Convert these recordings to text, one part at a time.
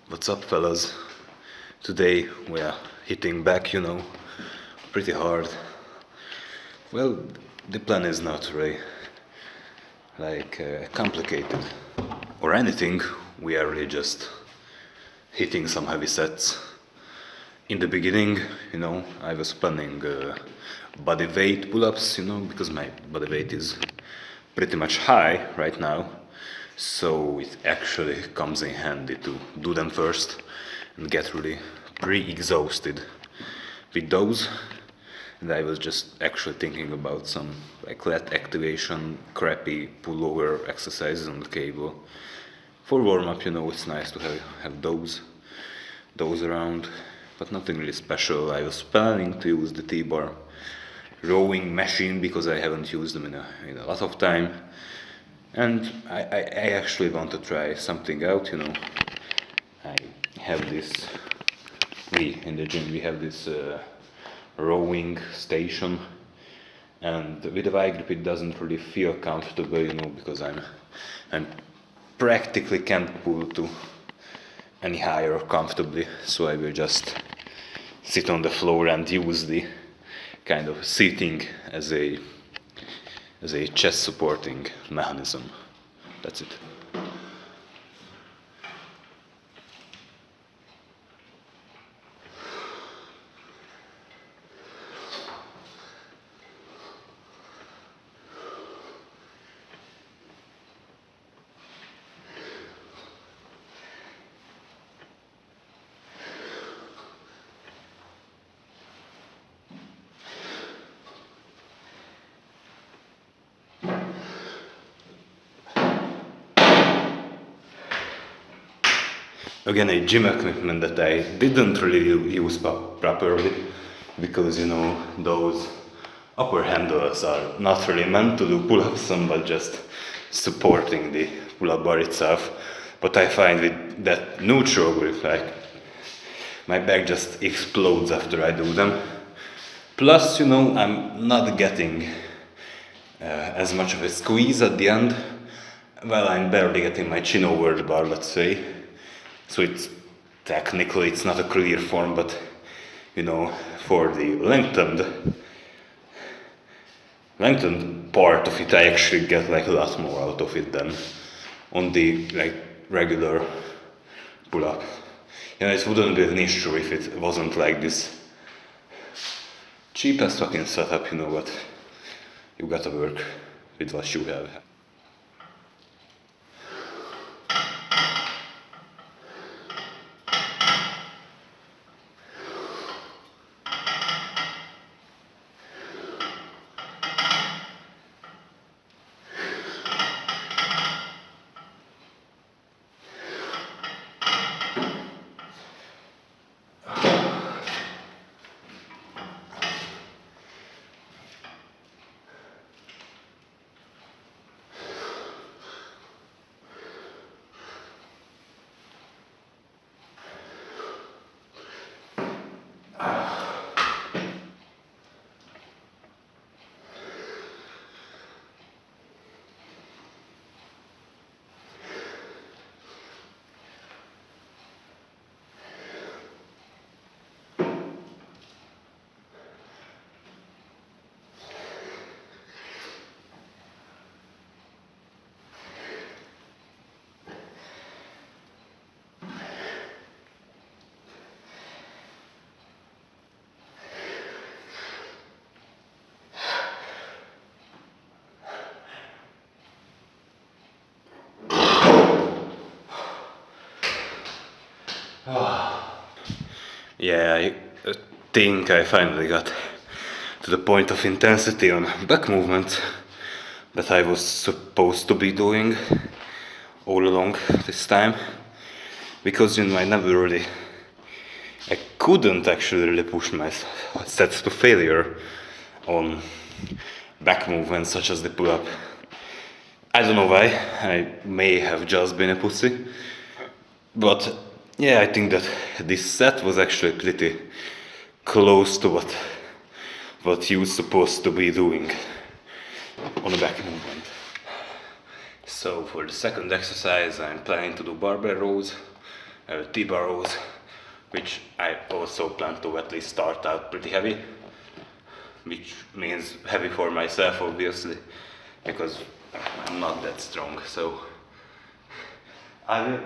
What's up, fellas? Today we are hitting back, pretty hard. Well, the plan is not really complicated or anything. We are really just hitting some heavy sets. In the beginning, I was planning body weight pull-ups, because my body weight is pretty much high right now. So it actually comes in handy to do them first and get really pre-exhausted with those. And I was just actually thinking about some lat activation, crappy pullover exercises on the cable. For warm-up, it's nice to have those around, but nothing really special. I was planning to use the T-bar rowing machine because I haven't used them in a lot of time. And I actually want to try something out, I have this, in the gym, we have this rowing station, and with the Y-grip it doesn't really feel comfortable, because I'm practically can't pull to any higher comfortably, so I will just sit on the floor and use the kind of seating as a chest supporting mechanism. That's it. Again, a gym equipment that I didn't really use properly, because those upper handles are not really meant to do pull-ups on, but just supporting the pull-up bar itself. But I find with that neutral grip, my back just explodes after I do them. Plus, I'm not getting as much of a squeeze at the end. Well, I'm barely getting my chin over the bar, let's say. So it's technically it's not a clear form, but for the lengthened part of it, I actually get a lot more out of it than on the regular pull-up. It wouldn't be an issue if it wasn't like this cheapest fucking setup, but you gotta work with what you have. Yeah, I think I finally got to the point of intensity on back movement that I was supposed to be doing all along this time, because I couldn't actually really push my sets to failure on back movements such as the pull-up. I don't know why, I may have just been a pussy, but yeah, I think that this set was actually pretty close to what you're supposed to be doing on a back movement. So for the second exercise, I'm planning to do barbell rows T-bar rows, which I also plan to at least start out pretty heavy, which means heavy for myself obviously, because I'm not that strong. So I will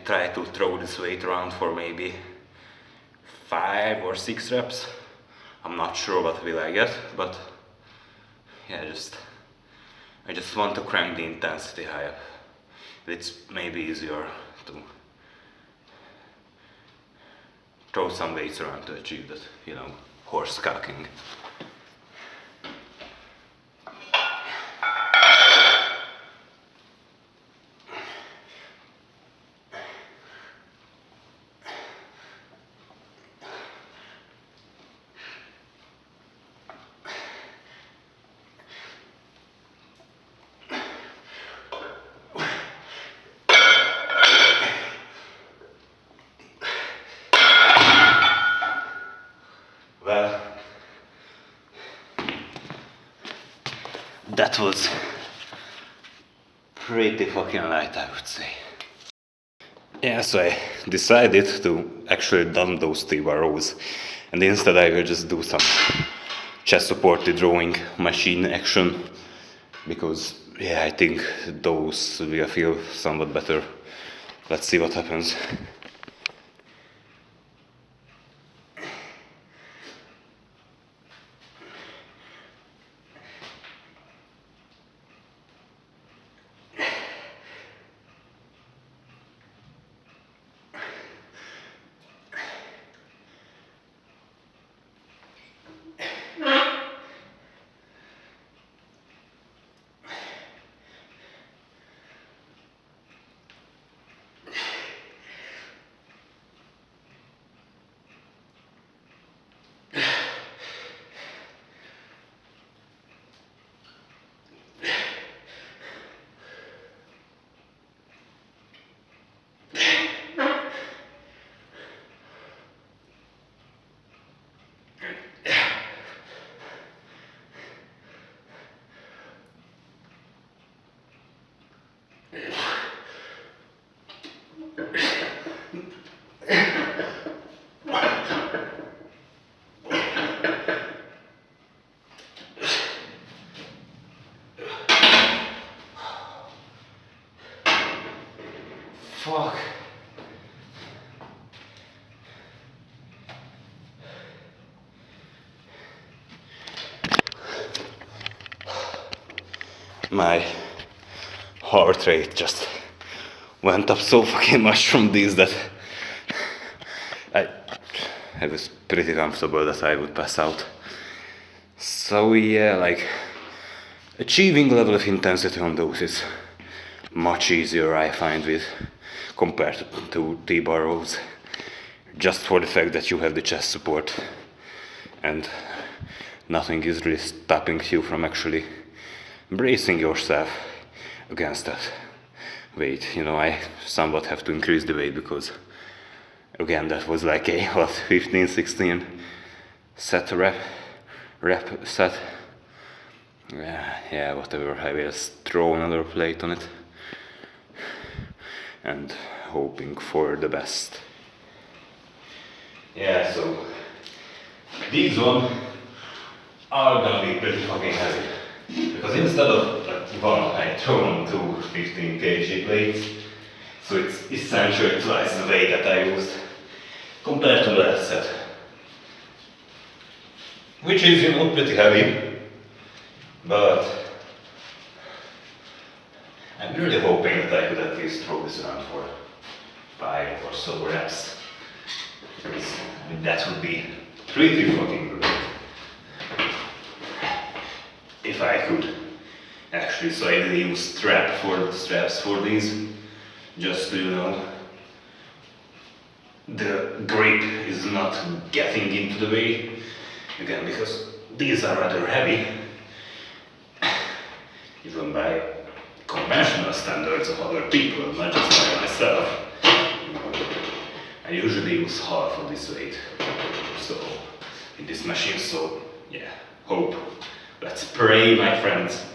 try to throw this weight around for maybe 5 or 6 reps. I'm not sure what will I get, but yeah, I just want to crank the intensity high up. It's maybe easier to throw some weights around to achieve that, you know, horse cocking. Well, that was pretty fucking light, I would say. Yeah, so I decided to actually dump those T-bar rows, and instead I will just do some chest supported rowing machine action, because yeah, I think those will feel somewhat better. Let's see what happens. Fuck. My heart rate just went up so fucking much from these that I was pretty comfortable that I would pass out. So yeah, like achieving level of intensity on those is much easier, I find, with compared to T-bar rows, just for the fact that you have the chest support and nothing is really stopping you from actually bracing yourself against that weight. You know, I somewhat have to increase the weight because again that was like a 15-16 set rep set. Yeah, whatever, I will throw another plate on it and hoping for the best. Yeah, so these ones are gonna be pretty fucking heavy, because instead of one, I throw on 2 15 kg plates, so it's essentially twice the weight that I used compared to the last set, which is, you know, pretty heavy, but I'm really hoping that I could at least throw this around for 5 or so reps. I mean, that would be pretty fucking good if I could actually. So I didn't use straps for these, just to, you know, the grip is not getting into the way again, because these are rather heavy, even by conventional standards of other people, not just by myself. I usually use half of this weight so in this machine, so yeah, hope. Let's pray, my friends.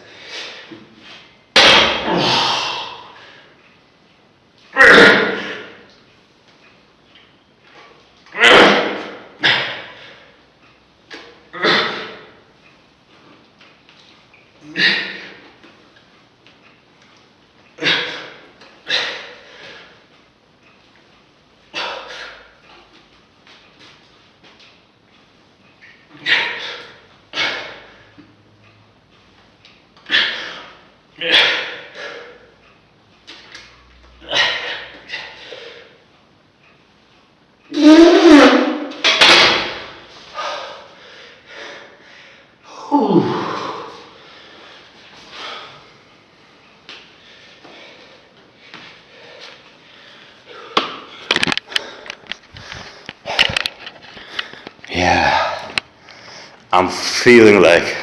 I'm feeling like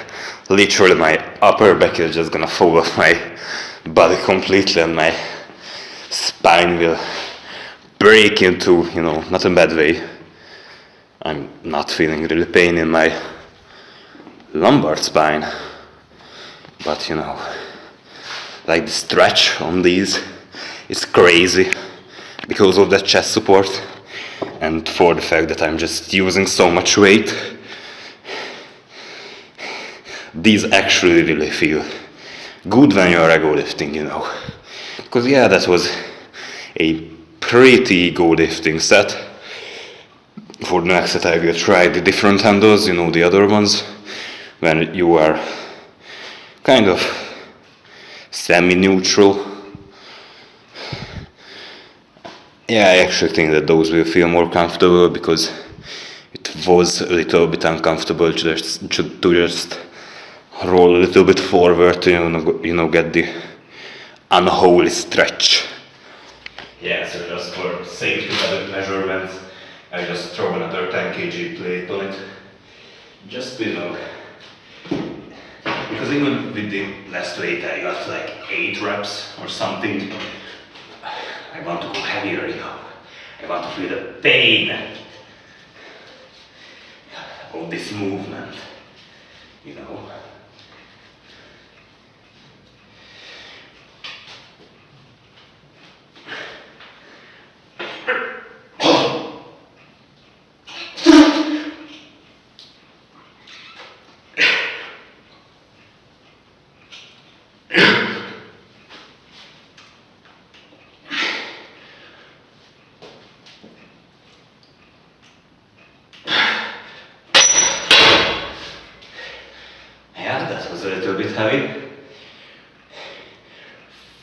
literally my upper back is just gonna fall off my body completely and my spine will break into, not a bad way. I'm not feeling really pain in my lumbar spine, but like the stretch on these is crazy because of that chest support and for the fact that I'm just using so much weight. These actually really feel good when you're ego lifting, Because yeah, that was a pretty ego lifting set. For the next set I will try the different handles, the other ones, when you are kind of semi-neutral. Yeah, I actually think that those will feel more comfortable because it was a little bit uncomfortable to just roll a little bit forward to get the unholy stretch. Yeah, so just for safety measurements, I just throw another 10 kg plate on it. Just because even with the last weight I got like 8 reps or something. I want to go heavier, I want to feel the pain of this movement, Yeah, that was a little bit heavy.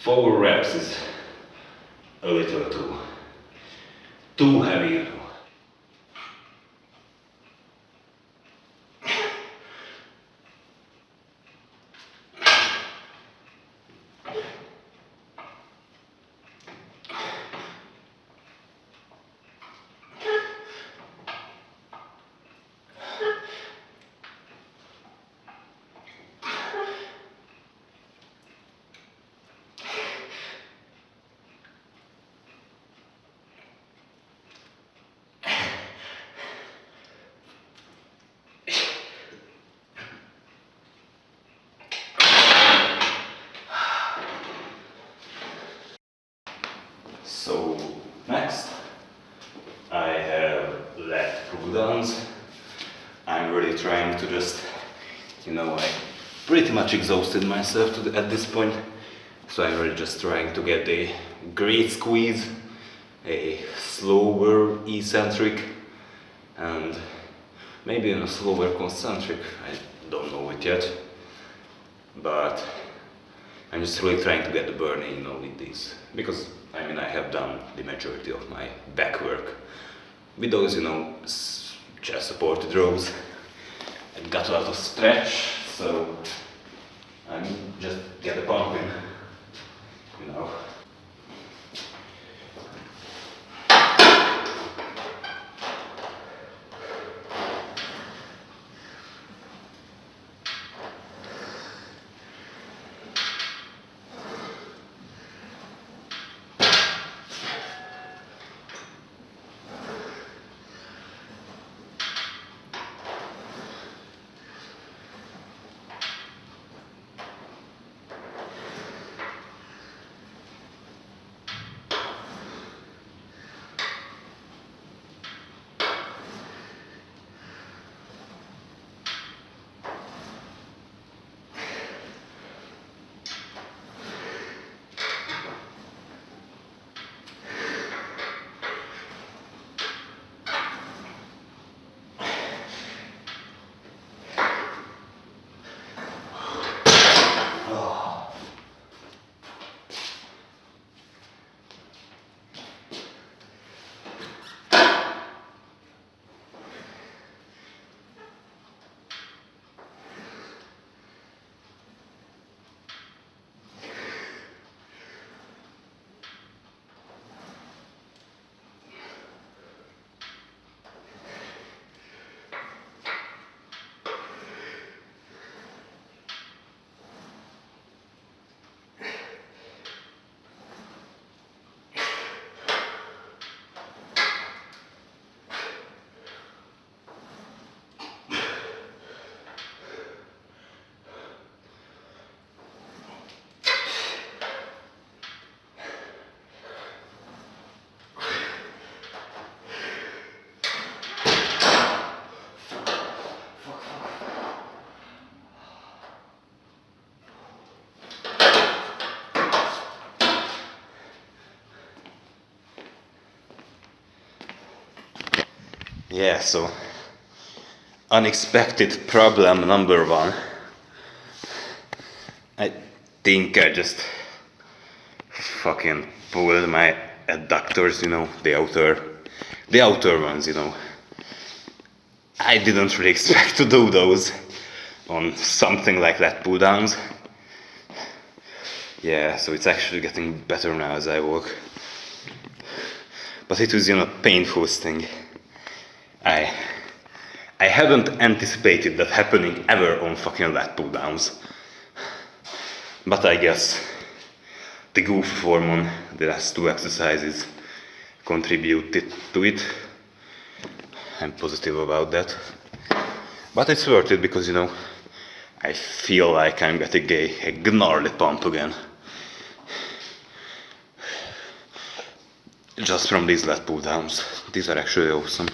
4 reps is a little too heavy, So next I have leg pull downs. I'm really trying to just, I pretty much exhausted myself at this point. So I'm really just trying to get a great squeeze, a slower eccentric, and maybe a slower concentric. I don't know it yet, but I'm just really trying to get the burn in, with these, because I have done the majority of my back work with those, chest supported rows. I got a lot of stretch, so I'm just get the pump in. Yeah, so unexpected problem number one. I think I just fucking pulled my adductors, you know, the outer ones, you know. I didn't really expect to do those on something like that pull downs. Yeah, so it's actually getting better now as I walk. But it was, you know, painful thing. I hadn't anticipated that happening ever on fucking lat pull downs. But I guess the goofy form on the last two exercises contributed to it. I'm positive about that. But it's worth it because, you know, I feel like I'm getting a gnarly pump again. Just from these lat pull downs. These are actually awesome.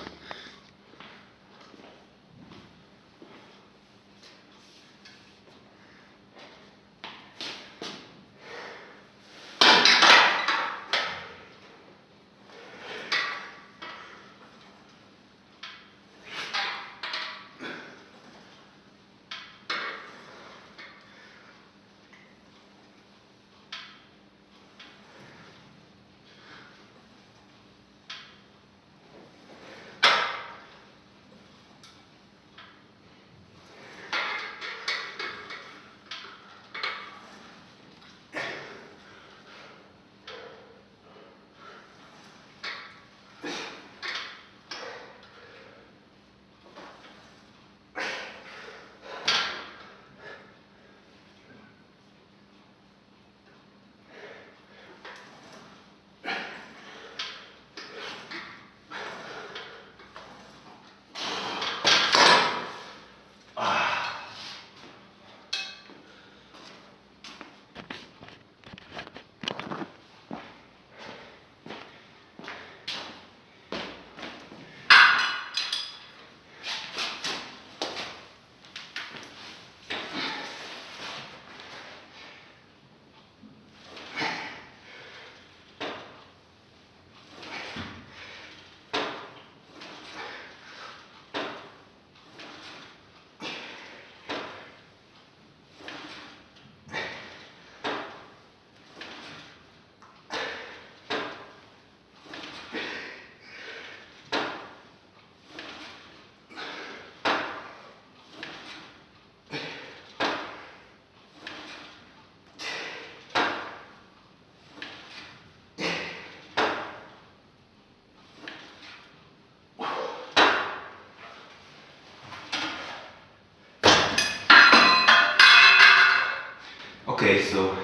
Okay, so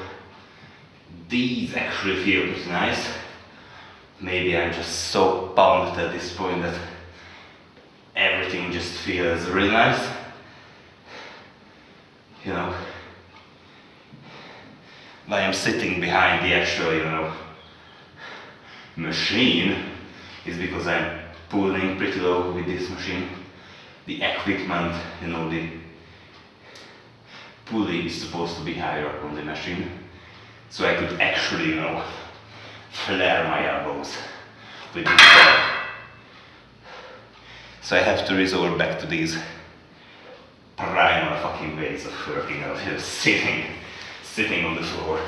these actually feel pretty nice. Maybe I'm just so pumped at this point that everything just feels really nice. You know, I am sitting behind the actual, you know, machine is because I'm pulling pretty low with this machine. The equipment, you know, the pulley is supposed to be higher up on the machine, so I could actually, you know, flare my elbows with this bar. So I have to resort back to these primal fucking ways of working out, just sitting on the floor.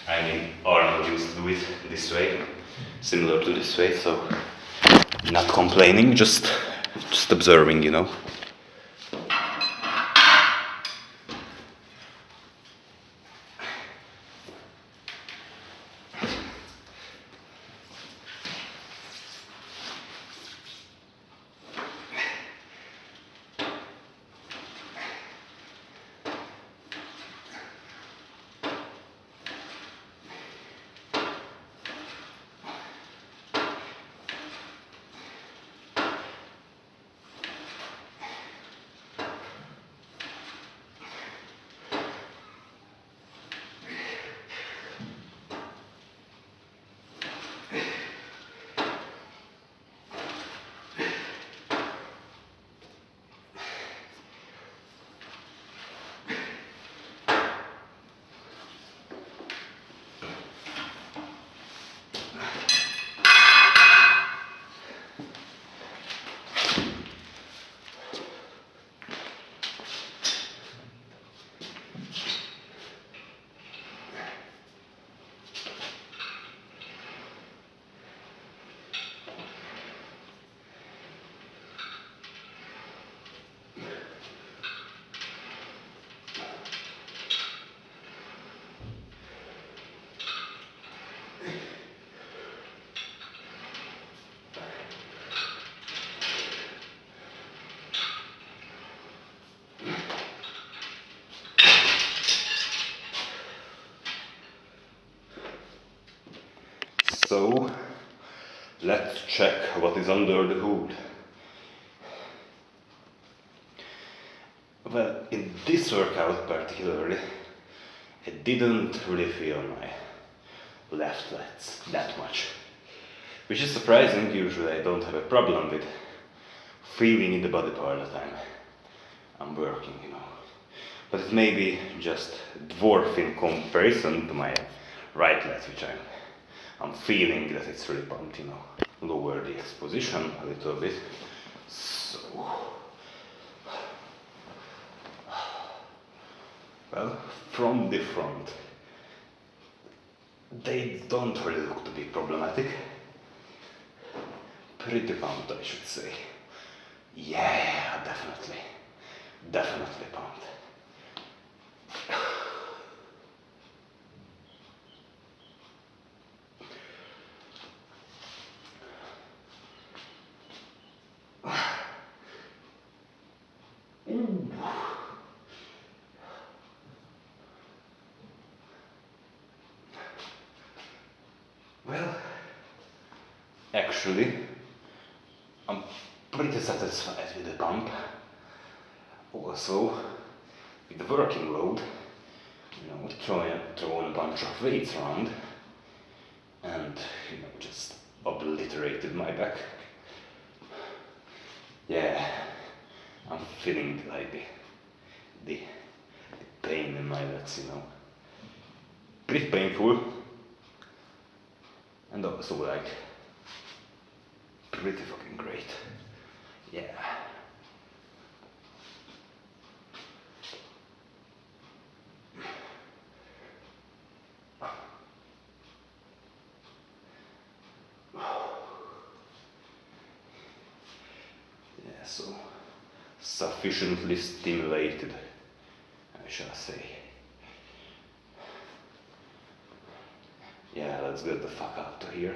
I mean, Arnold used to do it this way, similar to this way, so not complaining, just observing, you know. let's check what is under the hood. Well, in this workout particularly, I didn't really feel my left lats that much. Which is surprising. Usually I don't have a problem with feeling in the body part that I'm working, you know. But it may be just dwarf in comparison to my right lat, which I'm feeling that it's really pumped, you know. Lower the exposition a little bit. So, well, from the front, they don't really look to be problematic. Pretty pumped, I should say. Yeah, definitely pumped. Ooh. Well, actually, I'm pretty satisfied with the pump. Also, with the working load, you know, throwing a bunch of weights around and, you know, just obliterated my back. Yeah, I'm feeling like the pain in my legs, you know. Pretty painful. And also like pretty fucking great. Yeah. Yeah, so sufficiently stimulated, I shall say. Yeah, let's get the fuck out of here.